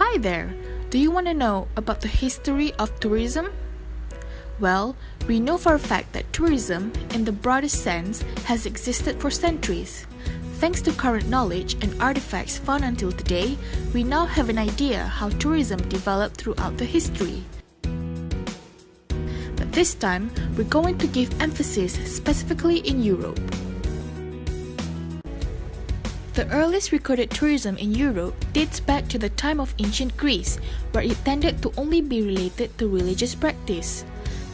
Hi there! Do you want to know about the history of tourism? Well, we know for a fact that tourism, in the broadest sense, has existed for centuries. Thanks to current knowledge and artifacts found until today, we now have an idea how tourism developed throughout the history. But this time, we're going to give emphasis specifically in Europe. The earliest recorded tourism in Europe dates back to the time of ancient Greece, where it tended to only be related to religious practice.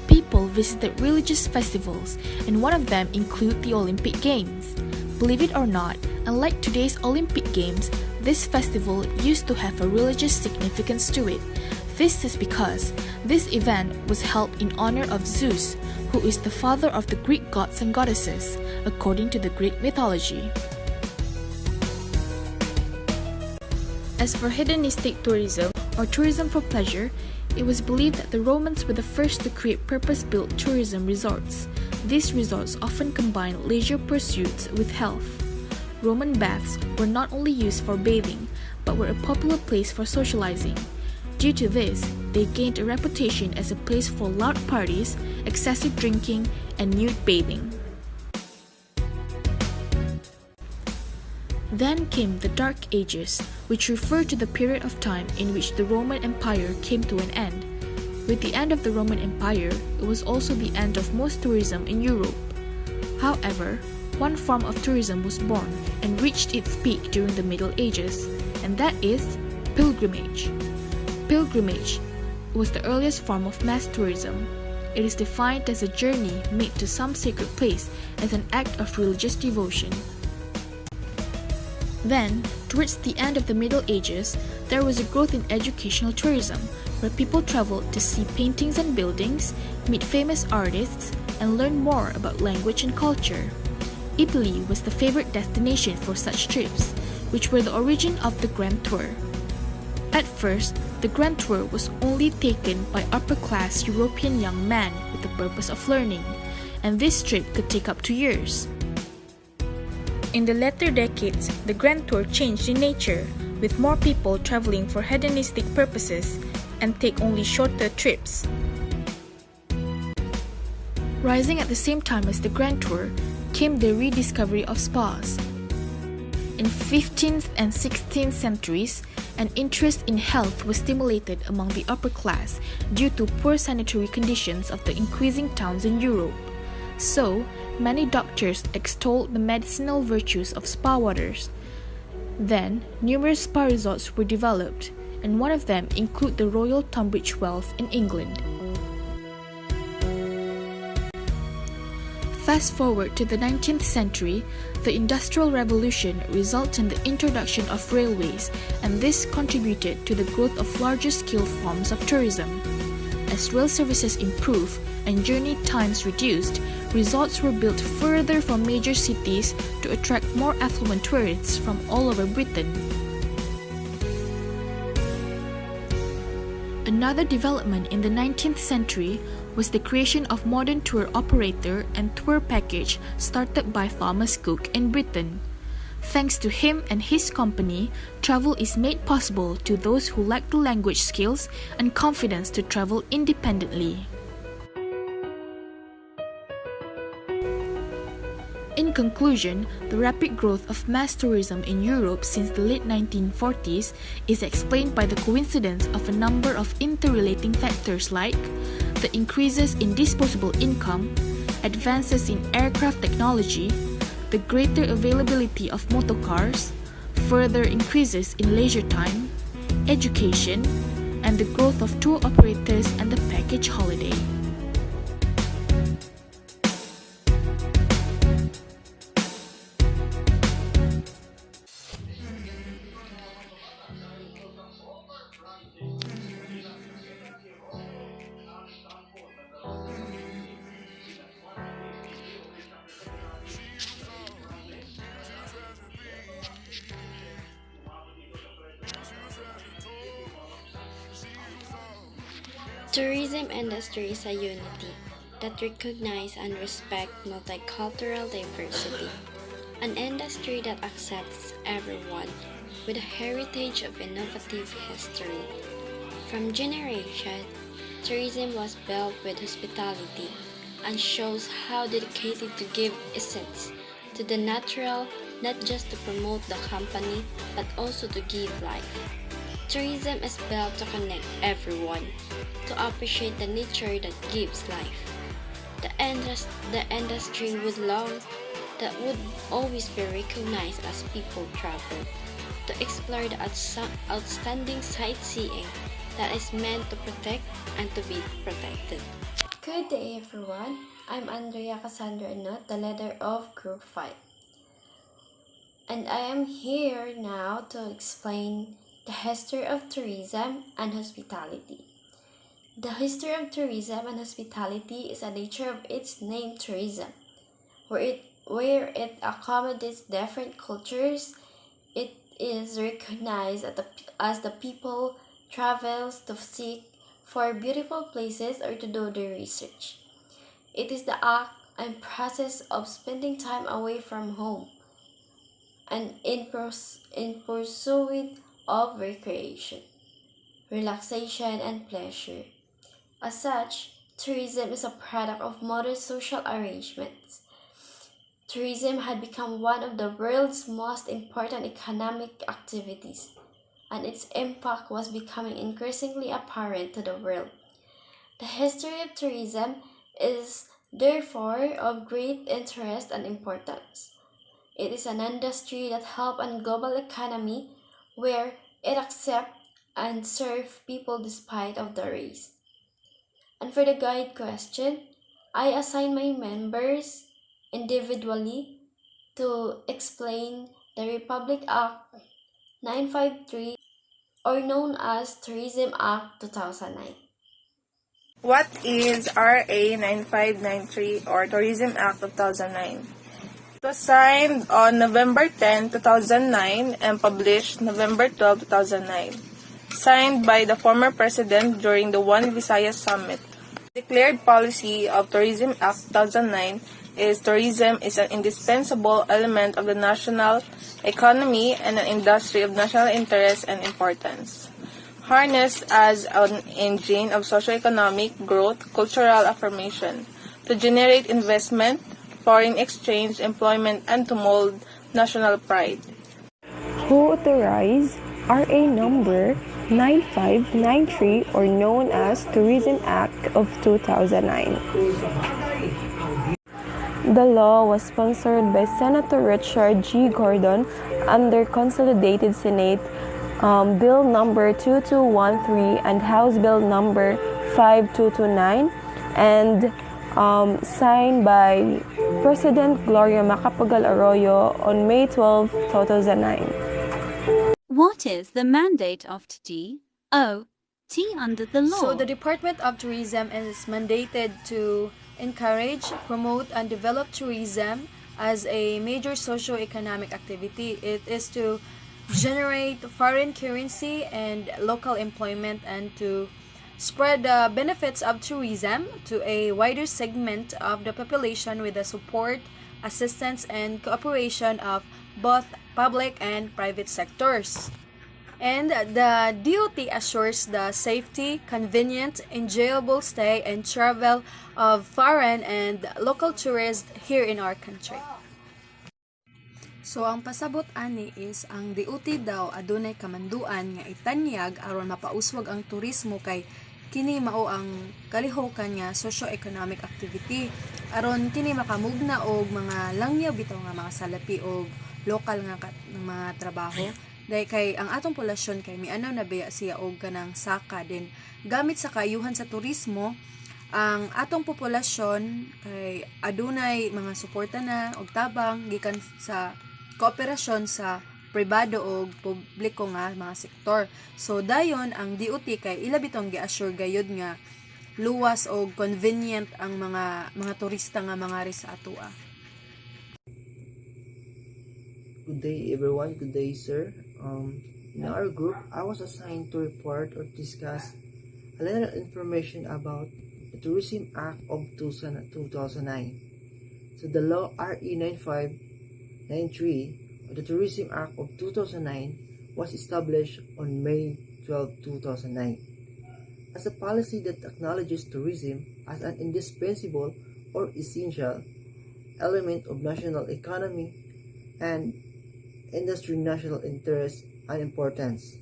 People visited religious festivals, and one of them included the Olympic Games. Believe it or not, unlike today's Olympic Games, this festival used to have a religious significance to it. This is because this event was held in honor of Zeus, who is the father of the Greek gods and goddesses, according to the Greek mythology. As for hedonistic tourism, or tourism for pleasure, it was believed that the Romans were the first to create purpose-built tourism resorts. These resorts often combined leisure pursuits with health. Roman baths were not only used for bathing, but were a popular place for socializing. Due to this, they gained a reputation as a place for loud parties, excessive drinking, and nude bathing. Then came the Dark Ages, which referred to the period of time in which the Roman Empire came to an end. With the end of the Roman Empire, it was also the end of most tourism in Europe. However, one form of tourism was born and reached its peak during the Middle Ages, and that is pilgrimage. Pilgrimage was the earliest form of mass tourism. It is defined as a journey made to some sacred place as an act of religious devotion. Then, towards the end of the Middle Ages, there was a growth in educational tourism, where people traveled to see paintings and buildings, meet famous artists, and learn more about language and culture. Italy was the favorite destination for such trips, which were the origin of the Grand Tour. At first, the Grand Tour was only taken by upper-class European young men with the purpose of learning, and this trip could take up to years. In the latter decades, the Grand Tour changed in nature, with more people traveling for hedonistic purposes and take only shorter trips. Rising at the same time as the Grand Tour came the rediscovery of spas. In 15th and 16th centuries, an interest in health was stimulated among the upper class due to poor sanitary conditions of the increasing towns in Europe. So, many doctors extolled the medicinal virtues of spa waters. Then, numerous spa resorts were developed, and one of them included the Royal Tunbridge Wells in England. Fast forward to the 19th century, the Industrial Revolution resulted in the introduction of railways, and this contributed to the growth of larger-scale forms of tourism. As rail services improved and journey times reduced, resorts were built further from major cities to attract more affluent tourists from all over Britain. Another development in the 19th century was the creation of modern tour operator and tour package started by Thomas Cook in Britain. Thanks to him and his company, travel is made possible to those who lack the language skills and confidence to travel independently. In conclusion, the rapid growth of mass tourism in Europe since the late 1940s is explained by the coincidence of a number of interrelating factors like the increases in disposable income, advances in aircraft technology, the greater availability of motorcars, further increases in leisure time, education, and the growth of tour operators and the package holiday. Tourism industry is a unity that recognizes and respects multicultural diversity, an industry that accepts everyone, with a heritage of innovative history. From generation, tourism was built with hospitality and shows how dedicated to give essence to the natural, not just to promote the company but also to give life. Tourism is built to connect everyone, to appreciate the nature that gives life. The industry that would always be recognized as people travel, to explore the outstanding sightseeing that is meant to protect and to be protected. Good day everyone, I'm Andrea Cassandra Not, the leader of Group 5. And I am here now to explain the history of tourism and hospitality. The history of tourism and hospitality is a nature of its name tourism, where it accommodates different cultures. It is recognized as the people travels to seek for beautiful places or to do their research. It is the act and process of spending time away from home and in pursuit of recreation, relaxation, and pleasure. As such, tourism is a product of modern social arrangements. Tourism had become one of the world's most important economic activities, and its impact was becoming increasingly apparent to the world. The history of tourism is therefore of great interest and importance. It is an industry that helps on global economy where it accepts and serves people despite of the race. And for the guide question, I assign my members individually to explain the Republic Act 953 or known as Tourism Act 2009. What is RA 9593 or Tourism Act of 2009? It was signed on November 10, 2009 and published November 12, 2009. Signed by the former president during the One Visayas Summit. The declared policy of Tourism Act 2009 is tourism is an indispensable element of the national economy and an industry of national interest and importance. Harnessed as an engine of socio-economic growth, cultural affirmation, to generate investment, foreign exchange, employment, and to mold national pride. Who authorized RA number 9593 or known as Tourism Act of 2009. The law was sponsored by Senator Richard G. Gordon under Consolidated Senate Bill number 2213 and House Bill number 5229 and signed by President Gloria Macapagal Arroyo on May 12, 2009. What is the mandate of TDOT under the law? So the Department of Tourism is mandated to encourage, promote, and develop tourism as a major socio-economic activity. It is to generate foreign currency and local employment and to spread the benefits of tourism to a wider segment of the population with the support, assistance, and cooperation of both public and private sectors. And the DOT assures the safety, convenient, enjoyable stay and travel of foreign and local tourists here in our country. So ang pasabot ani is ang DOT daw adunay kamanduan nga itanyag aron mapauswag ang turismo kay kini mao ang kalihukan nga socio-economic activity aron kini makamugna og mga langyaw bitaw nga mga salapi og lokal nga mga trabaho dahil kay ang atong populasyon kay mianaw na baya siya og kanang saka din gamit sa kaayuhan sa turismo ang atong populasyon kay adunay mga suporta na og tabang gikan sa kooperasyon sa pribado o publiko nga mga sektor. So dayon ang DOT kay ila bitong gi-assure gayud nga luwas o convenient ang mga turista nga mga sa atoa. Good day everyone, good day sir. In our group, I was assigned to report or discuss a little information about the Tourism Act of 2009. So the law RE 9593, or the Tourism Act of 2009, was established on May 12, 2009 as a policy that acknowledges tourism as an indispensable or essential element of national economy and industry national interest and importance.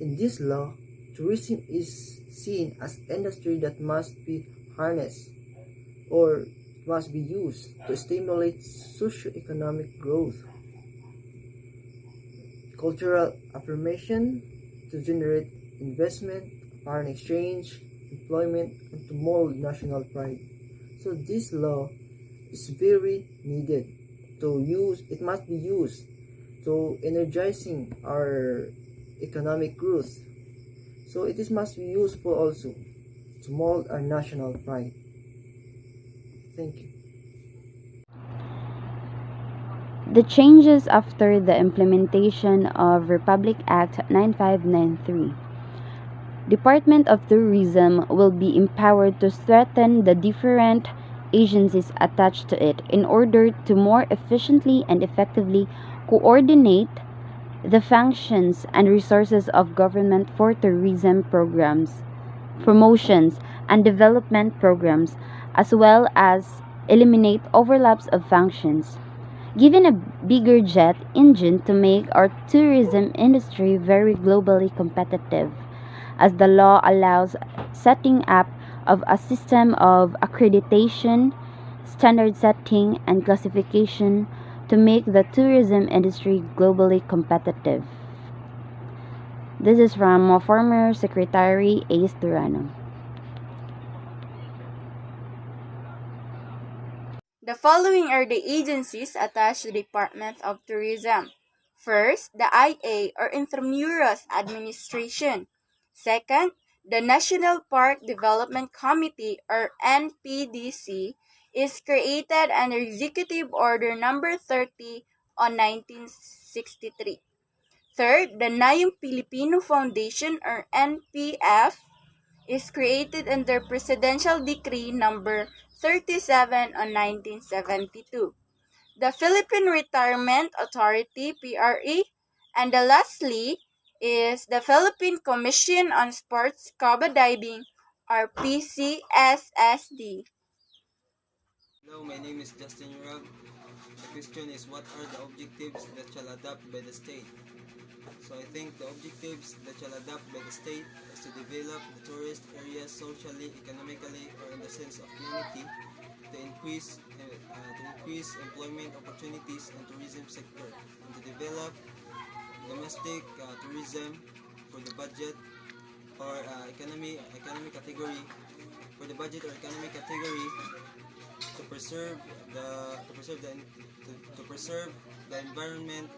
In this law, tourism is seen as industry that must be harnessed or must be used to stimulate socio-economic growth, cultural affirmation, to generate investment, foreign exchange, employment, and to mold national pride. So this law is very needed to use. It must be used to energizing our economic growth. So it is must be useful also to mold our national pride. Thank you. The changes after the implementation of Republic Act 9593. Department of Tourism will be empowered to strengthen the different agencies attached to it in order to more efficiently and effectively coordinate the functions and resources of government for tourism programs, promotions, and development programs, as well as eliminate overlaps of functions. Given a bigger jet engine to make our tourism industry very globally competitive, as the law allows setting up of a system of accreditation, standard setting, and classification to make the tourism industry globally competitive. This is from former Secretary Ace Turano. The following are the agencies attached to the Department of Tourism. First, the IA or Intramuros Administration. Second, the National Park Development Committee or NPDC is created under Executive Order Number 30 on 1963. Third, the Nayong Pilipino Foundation or NPF is created under Presidential Decree Number 37 on 1972. The Philippine Retirement Authority (PRA), and the lastly is the Philippine Commission on Sports Scuba Diving or PCSSD. Hello, my name is Justin Urag. The question is, what are the objectives that shall adopt by the state? So I think the objectives that shall adopt by the state is to develop the tourist areas socially, economically, or in the sense of unity, to increase employment opportunities in tourism sector, and to develop domestic tourism for the budget or economy category for the budget or economy category to preserve the environment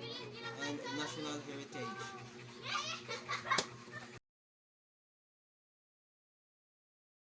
and national heritage.